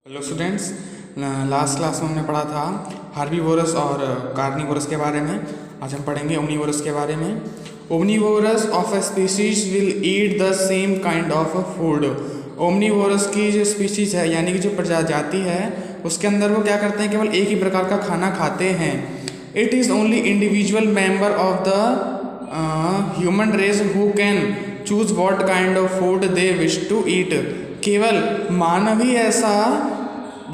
Hello students, last class में हमने पढ़ा था हार्बीवोरस और कार्निवोरस के बारे में। आज हम पढ़ेंगे ओमनीवोरस के बारे में। Omnivorous of A species will eat the same kind of food. Omnivorous की जो स्पीशीज है यानी कि जो प्रजाति है उसके अंदर वो क्या करते हैं, केवल एक ही प्रकार का खाना खाते हैं। It is only individual member of the human race who can choose what kind of food they wish to eat. केवल मानव ही ऐसा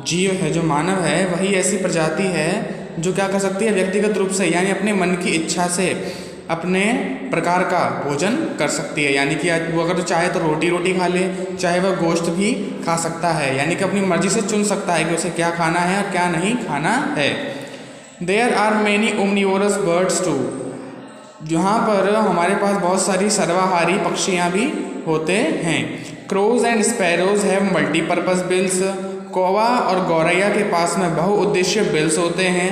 जीव है, जो मानव है वही ऐसी प्रजाति है जो क्या कर सकती है, व्यक्तिगत रूप से यानी अपने मन की इच्छा से अपने प्रकार का भोजन कर सकती है। यानी कि वो अगर चाहे तो रोटी खा ले, चाहे वह गोश्त भी खा सकता है, यानी कि अपनी मर्जी से चुन सकता है कि उसे क्या खाना है और क्या नहीं खाना है। There are many omnivorous birds too. यहाँ पर हमारे पास बहुत सारी सर्वाहारी पक्षियाँ भी होते हैं। Crows and sparrows have multipurpose bills. कौवा और गौरैया के पास में बहुउद्देशीय बिल्स होते हैं।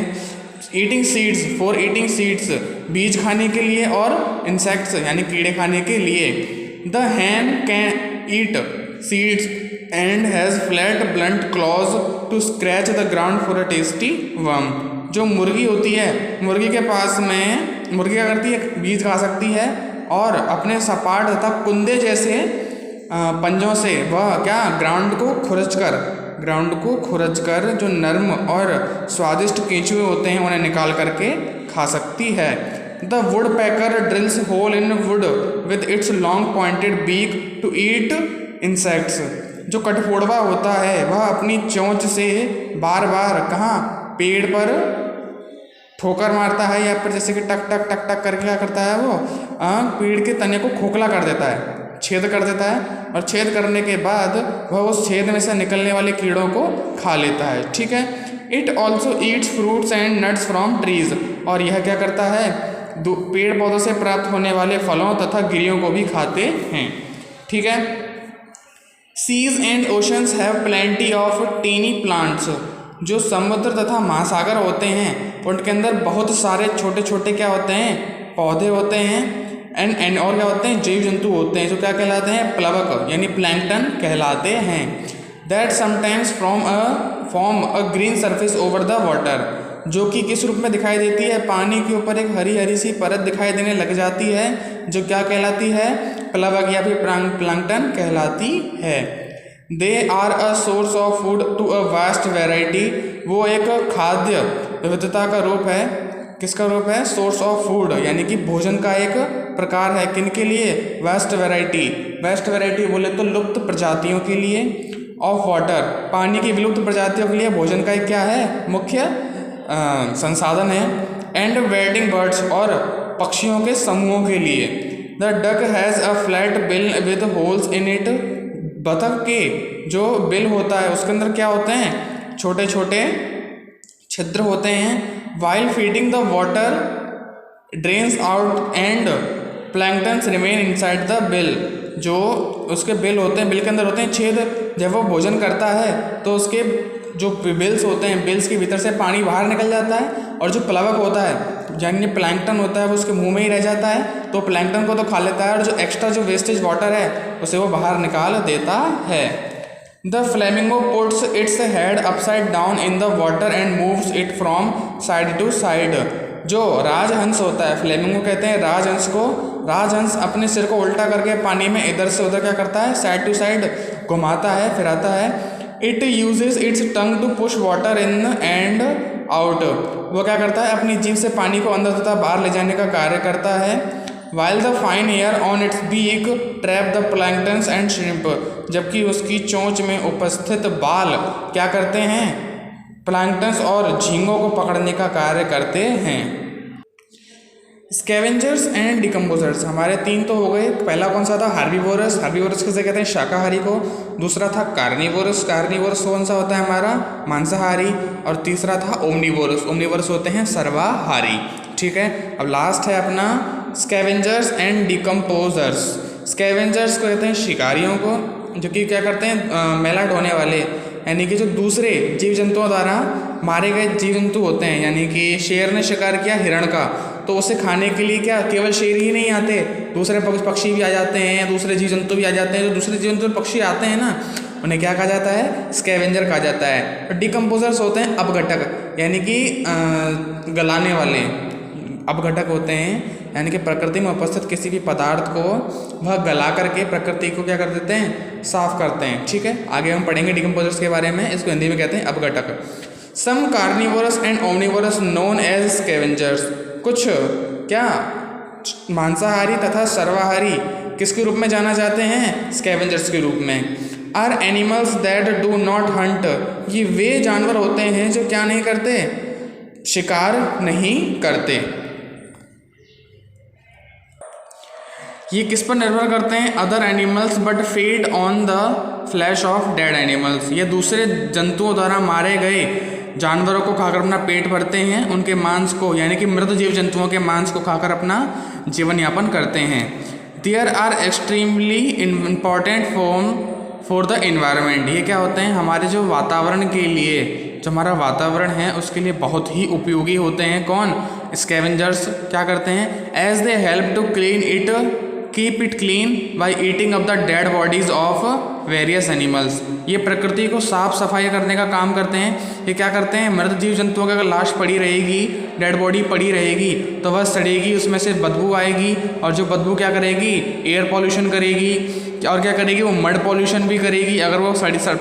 Eating seeds for eating seeds, बीज खाने के लिए, और इंसेक्ट्स यानी कीड़े खाने के लिए। The hen can eat seeds and has flat blunt claws to scratch the ground for a tasty worm. जो मुर्गी होती है, मुर्गी के पास में मुर्गी क्या करती है, बीज खा सकती है और अपने सपाट तथा कुंदे जैसे पंजों से वह क्या ग्राउंड को खुरच कर जो नर्म और स्वादिष्ट केंचुए होते हैं उन्हें निकाल करके खा सकती है। The woodpecker drills hole in wood with its long pointed beak to eat insects. जो कठफोड़वा होता है वह अपनी चोंच से बार बार कहाँ, पेड़ पर ठोकर मारता है, या फिर जैसे कि टक टक टक टक करके क्या करता है, वो पेड़ के तने को खोखला कर देता है, छेद कर देता है, और छेद करने के बाद वह उस छेद में से निकलने वाले कीड़ों को खा लेता है। ठीक है। It also Yeats fruits and nuts from trees. और यह क्या करता है, पेड़ पौधों से प्राप्त होने वाले फलों तथा गिरियों को भी खाते हैं। ठीक है। Seas and oceans have plenty of tiny plants. जो समुद्र तथा महासागर होते हैं उनके अंदर बहुत सारे छोटे छोटे क्या होते हैं, पौधे होते हैं, एंड और क्या होते हैं, जीव जंतु होते हैं, जो क्या कहलाते हैं, प्लवक यानी प्लैंकटन कहलाते हैं। That sometimes form a green surface over the water. जो कि किस रूप में दिखाई देती है, पानी के ऊपर एक हरी हरी सी परत दिखाई देने लग जाती है, जो क्या कहलाती है, प्लवक या फिर प्लैंकटन कहलाती है। They are a source of food to a vast variety. वो एक खाद्य विविधता का रूप है। किसका रूप है, सोर्स ऑफ फूड यानी कि भोजन का एक प्रकार है। किनके लिए, वेस्ट वैरायटी बोले तो लुप्त प्रजातियों के लिए। ऑफ वाटर, पानी की विलुप्त प्रजातियों के लिए भोजन का एक क्या है, मुख्य संसाधन है। एंड वेडिंग बर्ड्स, और पक्षियों के समूहों के लिए। The duck has a flat bill with holes in it. बतख के जो बिल होता है उसके अंदर क्या होते हैं, छोटे छोटे छिद्र होते हैं। While feeding the water drains out and planktons remain inside the bill. जो उसके बिल होते हैं, बिल के अंदर होते हैं छेद। जब वो भोजन करता है तो उसके जो बिल्स होते हैं, बिल्स के भीतर से पानी बाहर निकल जाता है, और जो प्लवक होता है यानी प्लैंकटन होता है वो उसके मुंह में ही रह जाता है, तो प्लैंकटन को तो खा लेता है, और जो एक्स्ट्रा जो वेस्टेज वाटर है उसे वो बाहर निकाल देता है। The flamingo puts its head upside down in the water and moves it from side to side. जो राजहंस होता है, फ्लेमिंगो कहते हैं राजहंस को, राजहंस अपने सिर को उल्टा करके पानी में इधर से उधर क्या करता है, साइड टू साइड घुमाता है, फिराता है। It uses its tongue to push water in and out. वो क्या करता है, अपनी जीभ से पानी को अंदर तथा बाहर ले जाने का कार्य करता है। While the fine hair on its beak trap the planktons and shrimp. जबकि उसकी चोंच में उपस्थित बाल क्या करते हैं, प्लैंकटन्स और झींगों को पकड़ने का कार्य करते हैं। स्कैवेंजर्स एंड डिकम्पोजर्स, हमारे तीन तो हो गए। पहला कौन सा था, हार्बीवोरस किसे कहते हैं, शाकाहारी को। दूसरा था कार्निवोरस कौन सा होता है हमारा, मांसाहारी। और तीसरा था ओमनीवोरस होते हैं सर्वाहारी। ठीक है। अब लास्ट है अपना स्कैवेंजर्स एंड डिकम्पोजर्स। स्कैवेंजर्स को कहते हैं शिकारियों को, जो कि क्या करते हैं, मैला ढोने वाले, यानी कि जो दूसरे जीव जंतुओं द्वारा मारे गए जीव जंतु होते हैं। यानी कि शेर ने शिकार किया हिरण का, तो उसे खाने के लिए क्या केवल शेर ही नहीं आते, दूसरे पक्षी भी आ जाते हैं, दूसरे जीव जंतु भी आ जाते हैं। जो दूसरे जीव जंतु पक्षी आते हैं ना, उन्हें क्या कहा जाता है, स्कैवेंजर कहा जाता है। और डिकम्पोजर्स होते हैं अपघटक, यानी कि गलाने वाले। अपघटक होते हैं यानी कि प्रकृति में उपस्थित किसी भी पदार्थ को वह गला करके प्रकृति को क्या कर देते हैं, साफ करते हैं। ठीक है, आगे हम पढ़ेंगे डिकम्पोजर्स के बारे में, इसको हिंदी में कहते हैं अपघटक। Some carnivorous and omnivorous known as scavengers, कुछ क्या मांसाहारी तथा सर्वाहारी किसके रूप में जाना जाते हैं, स्कैवेंजर्स के रूप में। Are animals that do not hunt, ये वे जानवर होते हैं जो क्या नहीं करते, शिकार नहीं करते। ये किस पर निर्भर करते हैं, other animals but feed on the flash of dead animals, ये दूसरे जंतुओं द्वारा मारे गए जानवरों को खाकर अपना पेट भरते हैं, उनके मांस को यानी कि मृत जीव जंतुओं के मांस को खाकर अपना जीवन यापन करते हैं। There are extremely important for the environment, ये क्या होते हैं, हमारे जो वातावरण के लिए, जो हमारा वातावरण है उसके लिए बहुत ही उपयोगी होते हैं। कौन, स्कैवेंजर्स क्या करते हैं, as they help to clean it, keep it clean by eating of the dead bodies of various animals, ये प्रकृति को साफ सफाई करने का काम करते हैं। ये क्या करते हैं, मृत जीव जंतुओं की अगर लाश पड़ी रहेगी, डेड बॉडी पड़ी रहेगी तो वह सड़ेगी, उसमें से बदबू आएगी, और जो बदबू क्या करेगी, एयर पॉल्यूशन करेगी, और क्या करेगी, वो मड पॉल्यूशन भी करेगी। अगर वो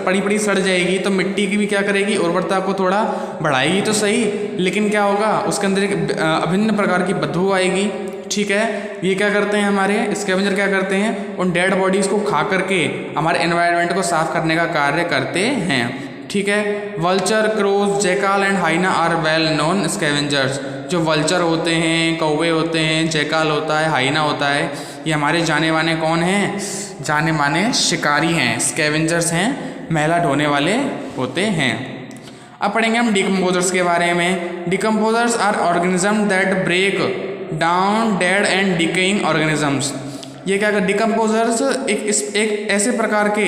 पड़ी सड़ जाएगी तो मिट्टी की भी क्या करेगी, उर्वरता को थोड़ा बढ़ाएगी तो सही, लेकिन क्या होगा, उसके अंदर एक अभिन्न प्रकार की बदबू आएगी। ठीक है, ये क्या करते हैं, हमारे स्कैवेंजर क्या करते हैं, उन डेड बॉडीज़ को खा करके हमारे एनवायरनमेंट को साफ करने का कार्य करते हैं। ठीक है, vulture, crows, jackal and hyena are well known scavengers, जो वल्चर होते हैं, कौवे होते हैं, जैकाल होता है, हाइना होता है, ये हमारे जाने माने कौन हैं, जाने माने शिकारी हैं, स्कैवेंजर्स हैं, मैला ढोने वाले होते हैं। अब पढ़ेंगे हम डिकम्पोजर्स के बारे में। Decomposers are organism that break down dead and decaying organisms, ये क्या कर, डिकम्पोजर्स एक ऐसे प्रकार के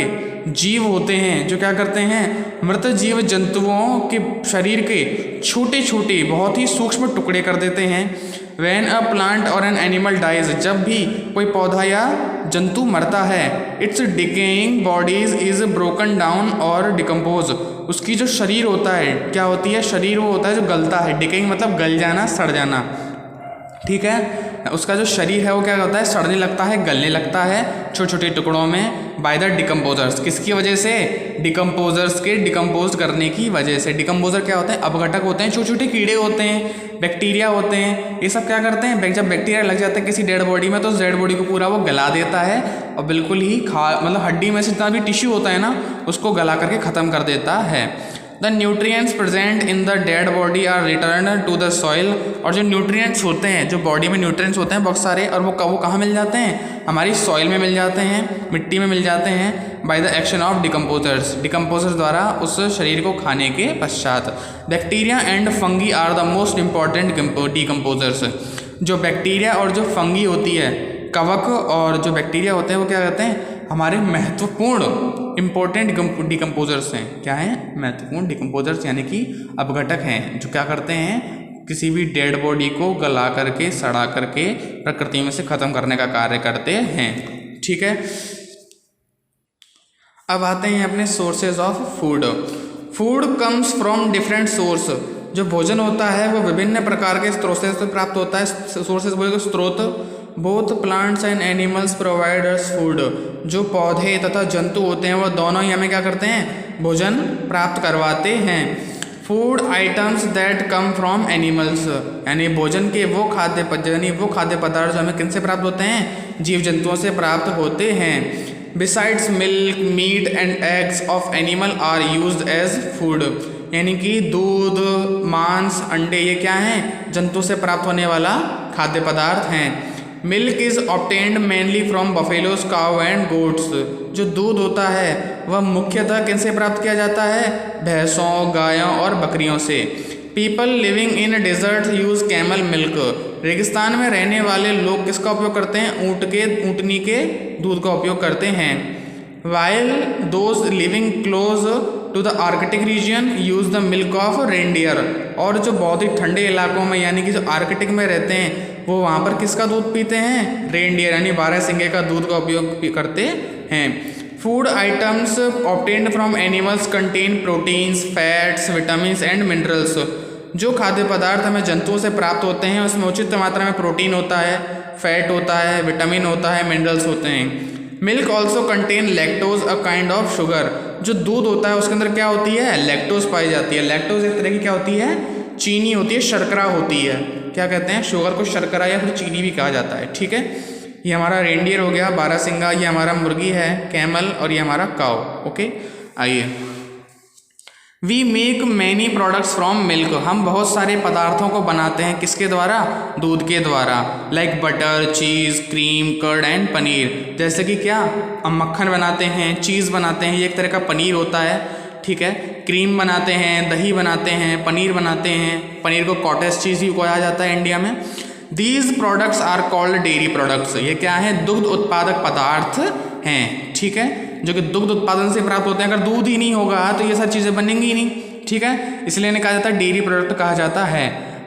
जीव होते हैं जो क्या करते हैं, मृत जीव जंतुओं के शरीर के छोटे छोटे बहुत ही सूक्ष्म टुकड़े कर देते हैं। व्हेन अ प्लांट और एन एनिमल डाइज, जब भी कोई पौधा या जंतु मरता है, it's decaying bodies is broken down और डिकम्पोज, उसकी जो शरीर होता है क्या होती है, शरीर वो होता है जो गलता है, डिकेइंग मतलब गल जाना, सड़ जाना। ठीक है, उसका जो शरीर है वो क्या होता है, सड़ने लगता है, गलने लगता है छोटे छोटे टुकड़ों में, बाय द डिकम्पोजर्स, किसकी वजह से, डिकम्पोजर्स के डिकम्पोज करने की वजह से। डिकम्पोजर क्या होते हैं, अपघटक होते हैं, छोटे छोटे कीड़े होते हैं, बैक्टीरिया होते हैं, ये सब क्या करते हैं, जब बैक्टीरिया लग जाता है किसी डेड बॉडी में तो उस डेड बॉडी को पूरा वो गला देता है और बिल्कुल ही मतलब हड्डी में से जितना भी टिश्यू होता है ना उसको गला करके ख़त्म कर देता है। The nutrients present in the dead body are return to the soil, और जो न्यूट्रिएंट्स होते हैं, जो बॉडी में न्यूट्रिएंट्स होते हैं बहुत सारे, और वो कहाँ मिल जाते हैं, हमारी सॉइल में मिल जाते हैं, मिट्टी में मिल जाते हैं, by the action of decomposers, decomposers द्वारा उस शरीर को खाने के पश्चात। Bacteria and fungi are the most important decomposers, जो बैक्टीरिया और जो फंगी होती है, कवक और जो बैक्टीरिया होते हैं वो क्या कहते हैं, हमारे महत्वपूर्ण इम्पोर्टेंट डिकम्पोजर्स हैं। क्या हैं, महत्वपूर्ण डिकम्पोजर्स यानी कि अपघटक हैं, जो क्या करते हैं, किसी भी डेड बॉडी को गला करके, सड़ा करके प्रकृति में से ख़त्म करने का कार्य करते हैं। ठीक है, अब आते हैं अपने sources of food. Food comes from different source, जो भोजन होता है वो विभिन्न प्रकार के स्रोतों से प्राप्त होता है। सोर्सेज बोले स्रोत, both plants and animals provide us food, जो पौधे तथा जंतु होते हैं वो दोनों ही हमें क्या करते हैं, भोजन प्राप्त करवाते हैं। Food items that come from animals, यानी भोजन के वो खाद्य पदार्थ जो हमें किन से प्राप्त होते हैं, जीव जंतुओं से प्राप्त होते हैं। Besides milk, meat and eggs of animal are used as food, यानी कि दूध, मांस, अंडे ये क्या हैं, जंतु से प्राप्त होने वाला खाद्य पदार्थ हैं। Milk is obtained mainly from buffaloes, cow and goats, जो दूध होता है वह मुख्यतः किन से प्राप्त किया जाता है, भैंसों, गायों और बकरियों से। People living in desert use camel milk, रेगिस्तान में रहने वाले लोग किसका उपयोग करते हैं, ऊँटनी के दूध का उपयोग करते हैं। While those living close to the Arctic region use the milk of reindeer, और जो बहुत ही ठंडे इलाकों में यानी कि जो आर्कटिक में रहते हैं वो वहाँ पर किसका दूध पीते हैं, रेनडियर यानी 12 सिंगे का दूध का उपयोग करते हैं। Food items obtained from animals contain proteins, fats, vitamins and minerals. जो खाद्य पदार्थ हमें जंतुओं से प्राप्त होते हैं उसमें उचित मात्रा में प्रोटीन होता है, फैट होता है, विटामिन होता है, मिनरल्स होते हैं। Milk also contain lactose, a kind of sugar. जो दूध होता है उसके अंदर क्या होती है, लैक्टोज पाई जाती है। लैक्टोज एक तरह की क्या होती है, चीनी होती है, शर्करा होती है। क्या कहते हैं, शुगर को शर्करा या फिर चीनी भी कहा जाता है। ठीक है, ये हमारा रेंडियर हो गया, बारहसिंगा, ये हमारा मुर्गी है, कैमल, और ये हमारा काउ। ओके, आइए। We make many products from milk. हम बहुत सारे पदार्थों को बनाते हैं किसके द्वारा, दूध के द्वारा। Like butter, cheese, cream, curd and paneer. जैसे कि क्या, हम मक्खन बनाते हैं, चीज़ बनाते हैं, ये एक तरह का पनीर होता है। ठीक है, क्रीम बनाते हैं, दही बनाते हैं, पनीर बनाते हैं। पनीर को कॉटेज चीज़ भी कहा जाता है इंडिया में। These products are called dairy products. ये क्या है, दुग्ध उत्पादक पदार्थ हैं। ठीक है, जो कि दुग्ध उत्पादन से प्राप्त होते हैं। अगर दूध ही नहीं होगा तो ये सारी चीज़ें बनेंगी ही नहीं। ठीक है, इसलिए इन्हें कहा जाता है डेयरी प्रोडक्ट कहा जाता है।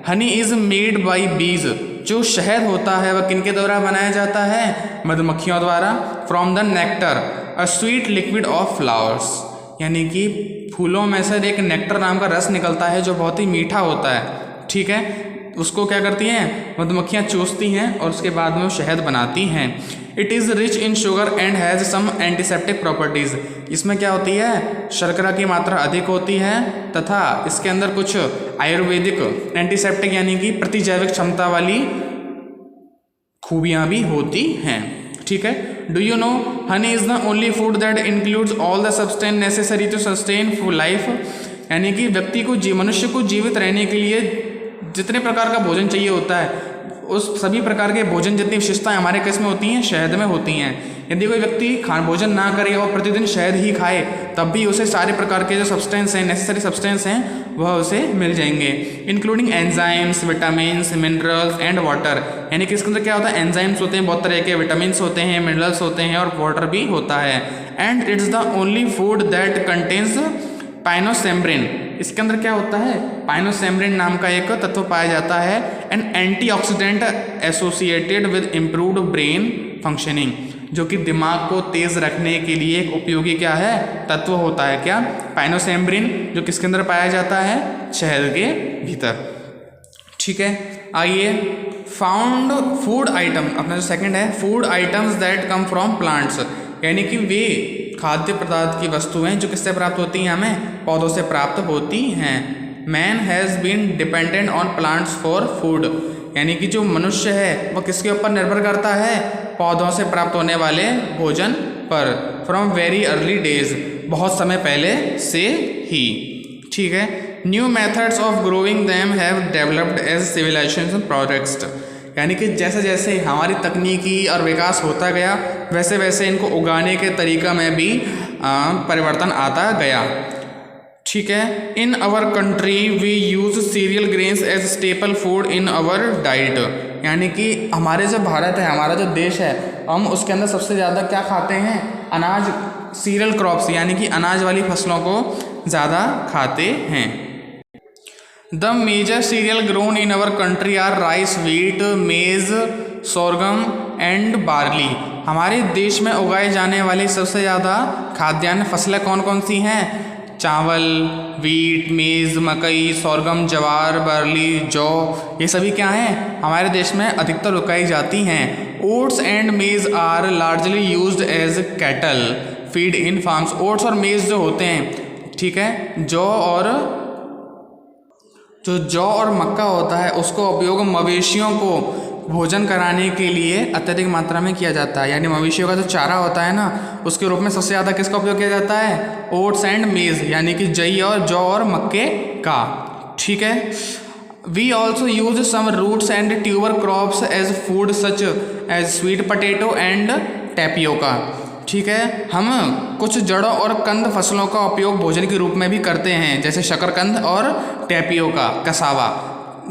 हनी इज मेड बाई बीज। जो शहद होता है वह किनके द्वारा बनाया जाता है, मधुमक्खियों द्वारा। From the nectar, a sweet liquid of flowers. यानी कि फूलों में से एक नेक्टर नाम का रस निकलता है जो बहुत ही मीठा होता है। ठीक है, उसको क्या करती हैं, मधुमक्खियाँ चूसती हैं और उसके बाद में वो शहद बनाती हैं। It is rich in sugar and has some antiseptic properties. इसमें क्या होती है, शर्करा की मात्रा अधिक होती है तथा इसके अंदर कुछ आयुर्वेदिक एंटीसेप्टिक यानी कि प्रतिजैविक क्षमता वाली खूबियाँ भी होती हैं। ठीक है, do you know honey is the only food that includes all the substance necessary to sustain full life. यानी कि व्यक्ति को मनुष्य को जीवित रहने के लिए जितने प्रकार का भोजन चाहिए होता है उस सभी प्रकार के भोजन जितनी विशेषताएं हमारे किस में होती हैं, शहद में होती हैं। यदि कोई व्यक्ति भोजन ना करे और प्रतिदिन शहद ही खाए तब भी उसे सारे प्रकार के जो सब्सटेंस हैं, नेसेसरी सब्सटेंस हैं, वह उसे मिल जाएंगे। Including enzymes, vitamins, minerals and water. यानी कि इसके अंदर क्या होता है, एंजाइम्स होते हैं, बहुत तरह के विटामिन्स होते हैं, मिनरल्स होते हैं और वाटर भी होता है। And it's the only food that contains pinocembrin. इसके अंदर क्या होता है, पाइनोसेम्ब्रिन नाम का एक तत्व पाया जाता है। N antioxidant associated with improved brain functioning. जो कि दिमाग को तेज रखने के लिए एक उपयोगी क्या है, तत्व होता है। क्या, पाइनोसेम्ब्रिन, जो किसके अंदर पाया जाता है, शहद के भीतर। ठीक है, आइए। फाउंड फूड आइटम, अपना जो सेकंड है, food items that come from plants. यानी कि वे खाद्य पदार्थ की वस्तुएं जो किससे प्राप्त होती हैं, हमें पौधों से प्राप्त होती हैं। Man has been dependent on plants for food. यानी कि जो मनुष्य है वह किसके ऊपर निर्भर करता है, पौधों से प्राप्त होने वाले भोजन पर। फ्रॉम वेरी अर्ली डेज, बहुत समय पहले से ही। ठीक है, new methods of growing them have developed as civilization progressed. यानी कि जैसे जैसे हमारी तकनीकी और विकास होता गया वैसे वैसे इनको उगाने के तरीका में भी परिवर्तन आता गया। ठीक है, in our country we use cereal grains as staple food in our diet. यानी कि हमारे जो भारत है, हमारा जो देश है, हम उसके अंदर सबसे ज़्यादा क्या खाते हैं, अनाज, सीरियल क्रॉप्स यानी कि अनाज वाली फसलों को ज़्यादा खाते हैं। The major cereal grown in our country are rice, wheat, maize, sorghum and barley. हमारे देश में उगाए जाने वाली सबसे ज़्यादा खाद्यान्न फसलें कौन कौन सी हैं, चावल, व्हीट, मेज़, मकई, सोरगम, ज्वार, बार्ली, जौ, ये सभी क्या हैं, हमारे देश में अधिकतर उगाई जाती हैं। Oats and maize are largely used as cattle feed in farms. Oats और मेज़ जो होते हैं, ठीक है, जौ और मक्का होता है उसको उपयोग मवेशियों को भोजन कराने के लिए अत्यधिक मात्रा में किया जाता है। यानी मवेशियों का जो चारा होता है ना, उसके रूप में सबसे ज़्यादा किसका उपयोग किया जाता है, ओट्स एंड मेज़ यानी कि जौ और मक्के का। ठीक है, we also use some roots and tuber crops as food such as sweet potato and tapioca. ठीक है, हम कुछ जड़ों और कंद फसलों का उपयोग भोजन के रूप में भी करते हैं, जैसे शकरकंद और टैपियोका, कसावा।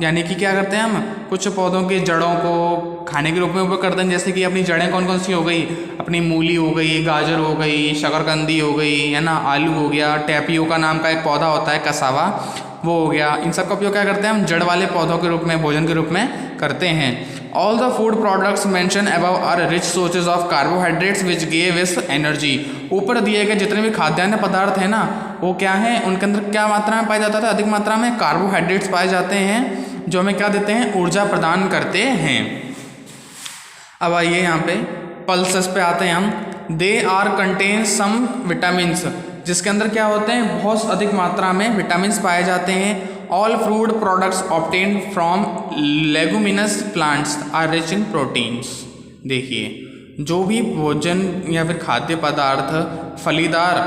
यानी कि क्या करते हैं, हम कुछ पौधों के जड़ों को खाने के रूप में उपयोग करते हैं। जैसे कि अपनी जड़ें कौन कौन सी हो गई, अपनी मूली हो गई, गाजर हो गई, शकरकंदी हो गई, है ना, आलू हो गया, टैपियोका नाम का एक पौधा होता है, कसावा, वो हो गया। इन सब का उपयोग क्या करते हैं हम, जड़ वाले पौधों के रूप में, भोजन के रूप में करते हैं। All the food products mention above are rich sources of carbohydrates which give us energy. ऊपर दिए गए जितने भी खाद्यान्न पदार्थ हैं ना, वो क्या हैं, उनके अंदर क्या मात्रा में पाया जाता है, अधिक मात्रा में कार्बोहाइड्रेट्स पाए जाते हैं जो हमें क्या देते हैं, ऊर्जा प्रदान करते हैं। अब आइए यहाँ पे पल्सेस पे आते हैं हम। They are contain some vitamins, जिसके अंदर क्या होते हैं, बहुत अधिक मात्रा में विटामिन्स पाए जाते हैं। All food products obtain from leguminous plants are rich in proteins. देखिए, जो भी भोजन या फिर खाद्य पदार्थ फलीदार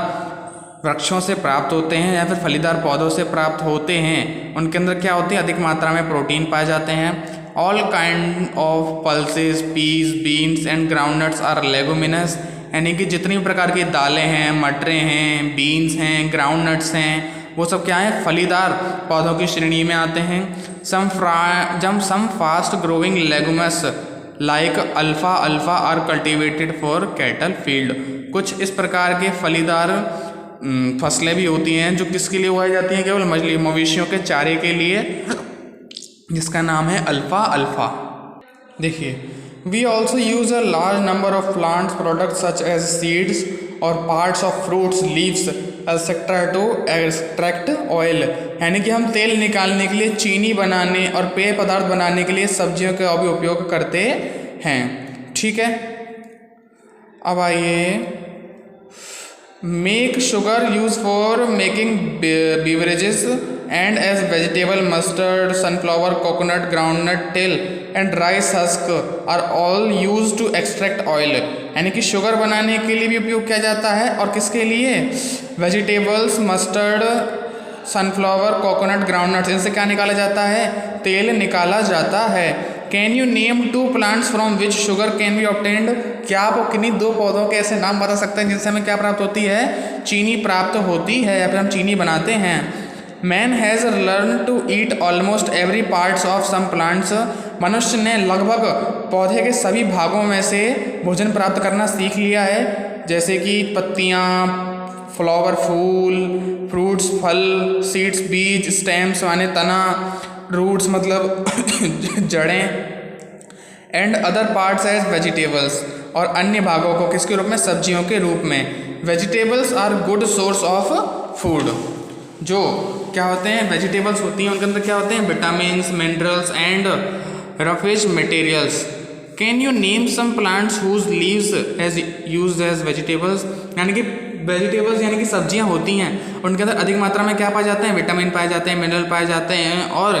वृक्षों से प्राप्त होते हैं या फिर फलीदार पौधों से प्राप्त होते हैं, उनके अंदर क्या होती है, अधिक मात्रा में प्रोटीन पाए जाते हैं। All kind of pulses, peas, beans and groundnuts are leguminous, यानी कि जितनी प्रकार की दालें हैं, मटरें हैं, बीन्स हैं, ग्राउंडनट्स हैं, वो सब क्या है, फलीदार पौधों की श्रेणी में आते हैं। Some fast growing legumes like alfa are cultivated for cattle field. कुछ इस प्रकार के फलीदार फसलें भी होती हैं जो किसके लिए उगाई जाती हैं, केवल मवेशियों के चारे के लिए, जिसका नाम है अल्फा। देखिए, we also use a large number of plants products such as seeds और parts of fruits, leaves etcetera to extract oil, यानी कि हम तेल निकालने के लिए, चीनी बनाने और पेय पदार्थ बनाने के लिए सब्जियों का भी उपयोग करते हैं। ठीक है, अब आइए, make sugar use for making beverages and as vegetable mustard, sunflower, coconut, groundnut, til and rice husk are all use to extract oil, यानी कि शुगर बनाने के लिए भी उपयोग किया जाता है। और किसके लिए, vegetables, mustard, sunflower, coconut, groundnuts, इनसे क्या निकाला जाता है, तेल निकाला जाता है। Can you name 2 plants from which sugar can be obtained, क्या आप किन्हीं 2 पौधों के ऐसे नाम बता सकते हैं जिनसे हमें क्या प्राप्त होती है, चीनी प्राप्त होती है या फिर हम चीनी बनाते हैं। Man has learn to eat almost every parts of some plants, मनुष्य ने लगभग पौधे के सभी भागों में से भोजन प्राप्त करना सीख लिया है, जैसे कि पत्तियाँ, फ्लावर, फूल, फ्रूट्स, फल, सीड्स, बीज, स्टेम्स माने तना, रूट्स मतलब जड़ें, and other parts as vegetables, और अन्य भागों को किसके रूप में, सब्जियों के रूप में। Vegetables are good source of food, जो क्या होते हैं, वेजिटेबल्स होती हैं, उनके अंदर क्या होते हैं, vitamins, minerals and roughage materials. Can you name some plants whose leaves as used as vegetables, यानी कि वेजिटेबल्स यानी कि सब्जियां होती हैं, उनके अंदर अधिक मात्रा में क्या पाए जाते हैं, विटामिन पाए जाते हैं, मिनरल पाए जाते हैं और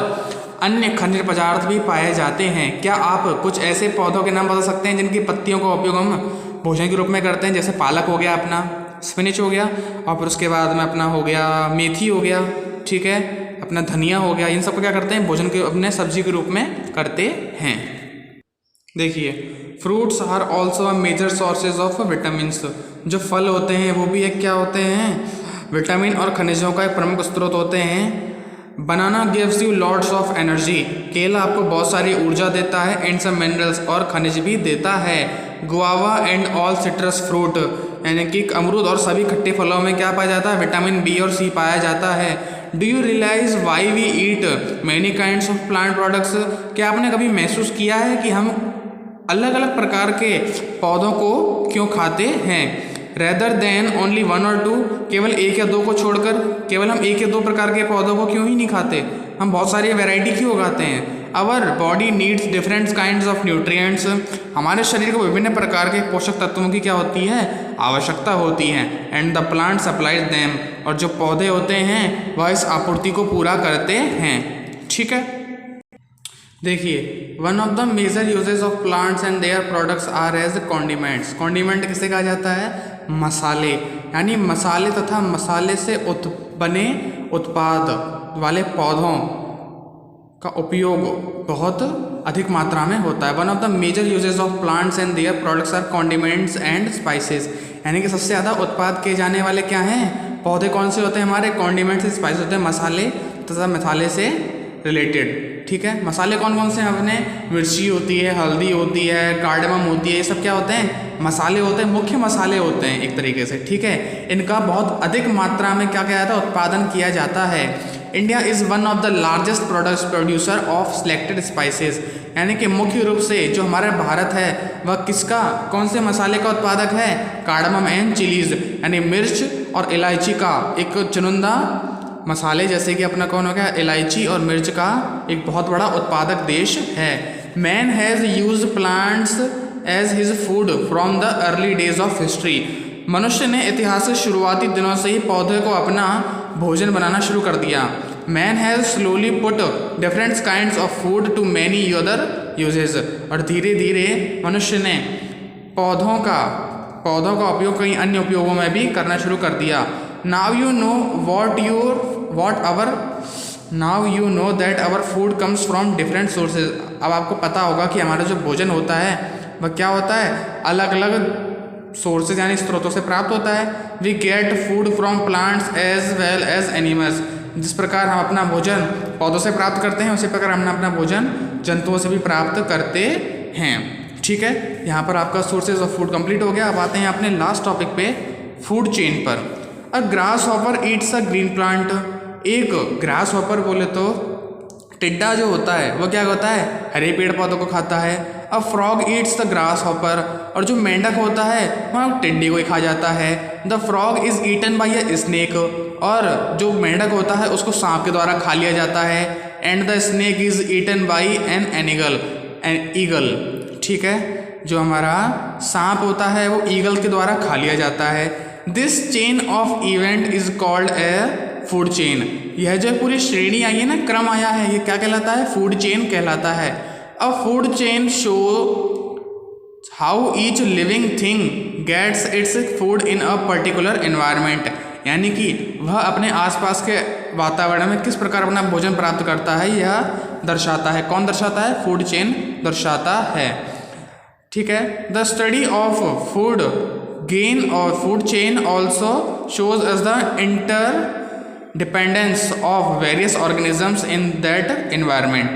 अन्य खनिज पदार्थ भी पाए जाते हैं। क्या आप कुछ ऐसे पौधों के नाम बता सकते हैं जिनकी पत्तियों का उपयोग हम भोजन के रूप में करते हैं, जैसे पालक हो गया अपना, स्पिनिच हो गया, और फिर उसके बाद में अपना हो गया मेथी हो गया, ठीक है, अपना धनिया हो गया, इन सबको क्या करते हैं, भोजन के अपने सब्जी के रूप में करते हैं। देखिए, fruits are also a major sources of vitamins, जो फल होते हैं वो भी एक क्या होते हैं, विटामिन और खनिजों का एक प्रमुख स्रोत होते हैं। Banana gives you lots of energy, केला आपको बहुत सारी ऊर्जा देता है, एंड सम मिनरल्स, और खनिज भी देता है। Guava and all citrus fruit, यानी कि अमरूद और सभी खट्टे फलों में क्या पाया जाता है, विटामिन बी और सी पाया जाता है। Do you realise why we eat many kinds of plant products, क्या आपने कभी महसूस किया है कि हम अलग अलग प्रकार के पौधों को क्यों खाते हैं, रेदर देन ओनली 1 और 2, केवल 1 या 2 को छोड़कर, केवल हम 1 या 2 प्रकार के पौधों को क्यों ही नहीं खाते, हम बहुत सारी वैरायटी क्यों उगाते हैं। Our body needs different kinds of nutrients, हमारे शरीर को विभिन्न प्रकार के पोषक तत्वों की क्या होती है, आवश्यकता होती है। And the plant supplies them, और जो पौधे होते हैं वह इस आपूर्ति को पूरा करते हैं। ठीक है, देखिए, one of the major uses of plants and their products are as condiments. Condiment किसे कहा जाता है, मसाले, यानी मसाले तथा मसाले से बने उत्पाद वाले पौधों का उपयोग बहुत अधिक मात्रा में होता है। One of the major uses of plants and their products are condiments and spices, यानी कि सबसे ज़्यादा उत्पाद किए जाने वाले क्या हैं, पौधे कौन से होते हैं हमारे, कॉन्डिमेंट्स, स्पाइसेस होते हैं, मसाले तथा मसाले से रिलेटेड। ठीक है, मसाले कौन कौन से हैं अपने, मिर्ची होती है, हल्दी होती है, कार्डमम होती है, ये सब क्या होते हैं, मसाले होते हैं, मुख्य मसाले होते हैं एक तरीके से। ठीक है, इनका बहुत अधिक मात्रा में क्या किया जाता है, उत्पादन किया जाता है। India is one of the largest producer of selected spices, यानी कि मुख्य रूप से जो हमारा भारत है वह किसका, कौन से मसाले का उत्पादक है, कार्डमम एंड चिलीज, यानी मिर्च और इलायची का एक चुनिंदा मसाले जैसे कि अपना कौन हो गया, इलायची और मिर्च का एक बहुत बड़ा उत्पादक देश है। Man has used plants as his food from the early days of history, मनुष्य ने इतिहास के शुरुआती दिनों से ही पौधे को अपना भोजन बनाना शुरू कर दिया। Man has slowly put different kinds of food to many other uses, और धीरे धीरे मनुष्य ने पौधों का उपयोग कई अन्य उपयोगों में भी करना शुरू कर दिया। Now you know that our food comes from different sources, अब आपको पता होगा कि हमारा जो भोजन होता है वह क्या होता है, अलग अलग सोर्सेज यानी स्रोतों से प्राप्त होता है। We get food from plants as well as animals, जिस प्रकार हम अपना भोजन पौधों से प्राप्त करते हैं उसी प्रकार हम अपना भोजन जंतुओं से भी प्राप्त करते हैं। ठीक है, यहाँ पर आपका सोर्सेज ऑफ फूड कंप्लीट हो गया। अब आते हैं अपने लास्ट टॉपिक पे, फूड चेन पर। अ ग्रास हॉपर ईट्स अ ग्रीन प्लांट, एक ग्रास हॉपर बोले तो टिड्डा जो होता है वह क्या होता है, हरे पेड़ पौधों को खाता है। A frog eats the grass hopper, और जो मेंढक होता है वह टिड्डी को ही खा जाता है। The frog is eaten by a snake, और जो मेंढक होता है उसको सांप के द्वारा खा लिया जाता है। And the snake is eaten by an eagle, ठीक है, जो हमारा सांप होता है वो ईगल के द्वारा खा लिया जाता है। This chain of event is called a food chain, यह जो पूरी श्रेणी आई है ना, क्रम आया है, ये क्या कहलाता है, फूड चेन कहलाता है। A food chain show how each living thing gets its food in a particular environment, यानी कि वह अपने आसपास के वातावरण में किस प्रकार अपना भोजन प्राप्त करता है यह दर्शाता है। कौन दर्शाता है, फूड चेन दर्शाता है। ठीक है, the study of food gain और food chain also shows as the interdependence of various organisms in that environment.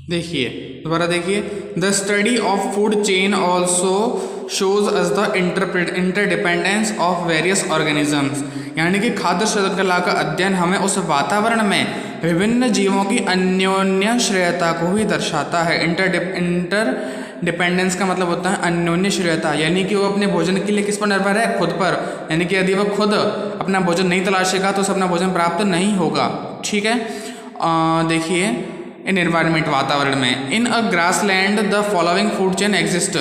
देखिए दोबारा देखिए, the study of food chain also shows as the interdependence of various organisms, यानी कि खाद्य श्रृंखला का अध्ययन हमें उस वातावरण में विभिन्न जीवों की अन्योन्य श्रेयता को ही दर्शाता है। इंटरडिपेंडेंस का मतलब होता है अन्योन्य श्रेयता, यानी कि वो अपने भोजन के लिए किस पर निर्भर है, खुद पर, यानी कि यदि वह खुद अपना भोजन नहीं तलाशेगा तो उसे अपना भोजन प्राप्त नहीं होगा। ठीक है, देखिए इन एनवायरनमेंट वातावरण में, in a grassland the following food chain exist,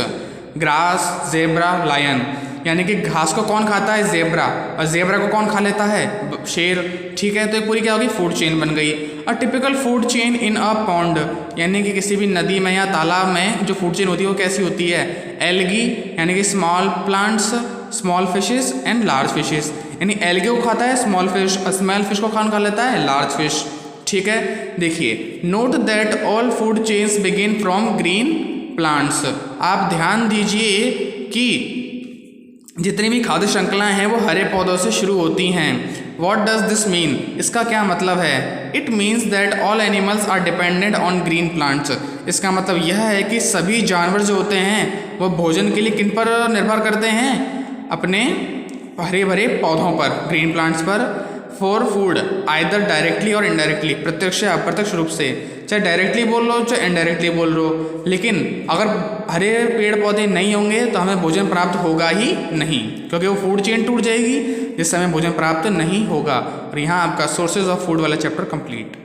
grass, zebra, lion, यानी कि घास को कौन खाता है, जेब्रा, और जेब्रा को कौन खा लेता है, शेर। ठीक है, तो ये पूरी क्या होगी, फूड चेन बन गई। A typical food chain in a pond, यानी कि किसी भी नदी में या तालाब में जो फूड चेन होती है वो कैसी होती है, एल्गी, यानी कि small plants, small fishes and large fishes, यानी एल्गी को खाता है स्मॉल फिश, स्मॉल फिश को कौन खा लेता है, लार्ज फिश। ठीक है, देखिए, note that all food chains begin from green plants, आप ध्यान दीजिए कि जितनी भी खाद्य श्रृंखलाएं हैं वो हरे पौधों से शुरू होती हैं। वॉट डज दिस मीन, इसका क्या मतलब है, it means that all animals are dependent on green plants, इसका मतलब यह है कि सभी जानवर जो होते हैं वो भोजन के लिए किन पर निर्भर करते हैं, अपने हरे भरे पौधों पर, ग्रीन प्लांट्स पर। फॉर फूड आइदर डायरेक्टली और इनडायरेक्टली, प्रत्यक्ष या अप्रत्यक्ष रूप से, चाहे डायरेक्टली बोल लो चाहे इनडायरेक्टली बोल लो, लेकिन अगर हरे पेड़ पौधे नहीं होंगे तो हमें भोजन प्राप्त होगा ही नहीं, क्योंकि वो फूड चेन टूट जाएगी जिससे हमें भोजन प्राप्त नहीं होगा। और यहाँ आपका सोर्सेज ऑफ फूड वाला चैप्टर कंप्लीट।